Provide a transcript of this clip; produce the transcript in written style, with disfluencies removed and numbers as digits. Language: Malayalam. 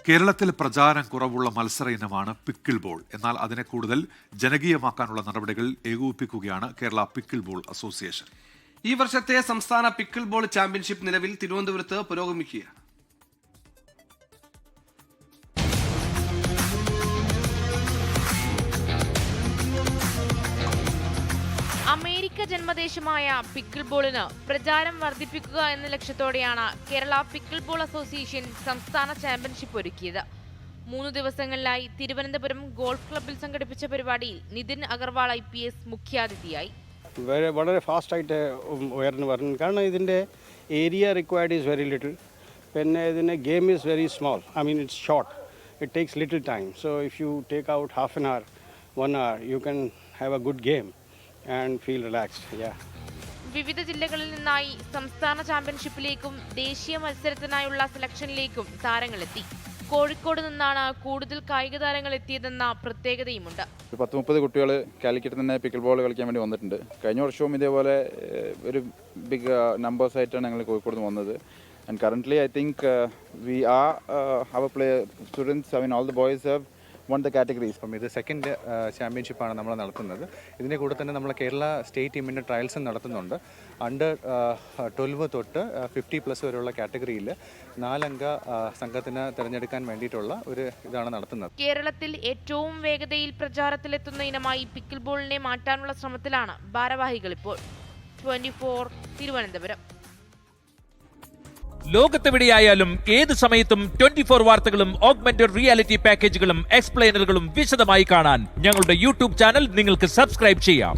കേരളത്തിൽ പ്രചാരം കുറവുള്ള മത്സര ഇനമാണ് പിക്കിൾ ബോൾ. എന്നാൽ അതിനെ കൂടുതൽ ജനകീയമാക്കാനുള്ള നടപടികൾ ഏകോപിപ്പിക്കുകയാണ് കേരള പിക്കിൾ ബോൾ അസോസിയേഷൻ. ഈ വർഷത്തെ സംസ്ഥാന പിക്കിൾ ബോൾ ചാമ്പ്യൻഷിപ്പ് നിലവിൽ തിരുവനന്തപുരത്ത് പുരോഗമിക്കുകയാണ്. അമേരിക്ക ജന്മദേശമായ പിക്കിൾ ബോളിന് പ്രചാരം വർദ്ധിപ്പിക്കുക എന്ന ലക്ഷ്യത്തോടെയാണ് കേരള പിക്കിൾ ബോൾ അസോസിയേഷൻ സംസ്ഥാന ചാമ്പ്യൻഷിപ്പ് ഒരുക്കിയത്. 3 ദിവസങ്ങളിലായി തിരുവനന്തപുരം ഗോൾഫ് ക്ലബ്ബിൽ സംഘടിപ്പിച്ച പരിപാടിയിൽ നിതിൻ അഗർവാൾ IPS മുഖ്യാതിഥിയായി. വളരെ ഫാസ്റ്റായിട്ട് ഉയർന്നു വരുന്നു. കാരണം ഇതിൻ്റെ area required is very little. പിന്നെ ഇതിൻ്റെ game is very small. I mean it's short. It takes little time. So if you take out half an hour 1 hour you can have A good game and feel relaxed. വിവിധ ജില്ലകളിൽ നിന്നായി സംസ്ഥാന ചാമ്പ്യൻഷിപ്പിലേക്കും ദേശീയ മത്സരത്തിനായുള്ള സെലക്ഷനിലേക്കും താരങ്ങളെത്തി. കോഴിക്കോട് നിന്നാണ് കൂടുതൽ കായിക താരങ്ങൾ എത്തിയതെന്ന പ്രത്യേകതയുമുണ്ട്. 10-30 കുട്ടികൾ കാലിക്കറ്റ് തന്നെ പിക്കിൾ ബോൾ കളിക്കാൻ വേണ്ടി വന്നിട്ടുണ്ട്. കഴിഞ്ഞ വർഷവും ഇതേപോലെ ഒരു ബിഗ് നമ്പേഴ്സ് ആയിട്ടാണ് ഞങ്ങൾ കോഴിക്കോട് നിന്ന് വന്നത്. And currently I think we are our students, I mean all the boys have won the categories. അപ്പം ഇത് സെക്കൻഡ് ചാമ്പ്യൻഷിപ്പാണ് നമ്മൾ നടത്തുന്നത്. ഇതിൻ്റെ കൂടെ തന്നെ നമ്മൾ കേരള സ്റ്റേറ്റ് ടീമിൻ്റെ ട്രയൽസും നടത്തുന്നുണ്ട്. അണ്ടർ 12 തൊട്ട് 50+ വരെയുള്ള കാറ്റഗറിയിൽ 4 അംഗ സംഘത്തിന് തിരഞ്ഞെടുക്കാൻ വേണ്ടിയിട്ടുള്ള ഒരു ഇതാണ് നടത്തുന്നത്. കേരളത്തിൽ ഏറ്റവും വേഗതയിൽ പ്രചാരത്തിലെത്തുന്ന ഇനമായി പിക്കിൾ ബോളിനെ മാറ്റാനുള്ള ശ്രമത്തിലാണ് ഭാരവാഹികൾ ഇപ്പോൾ. 24 തിരുവനന്തപുരം. ലോകത്തെവിടെയായാലും ഏത് സമയത്തും 24 വാർത്തകളും ഓഗ്മെന്റഡ് റിയാലിറ്റി പാക്കേജുകളും എക്സ്പ്ലെയിനറുകളും വിശദമായി കാണാൻ ഞങ്ങളുടെ YouTube ചാനൽ നിങ്ങൾക്ക് സബ്സ്ക്രൈബ് ചെയ്യാം.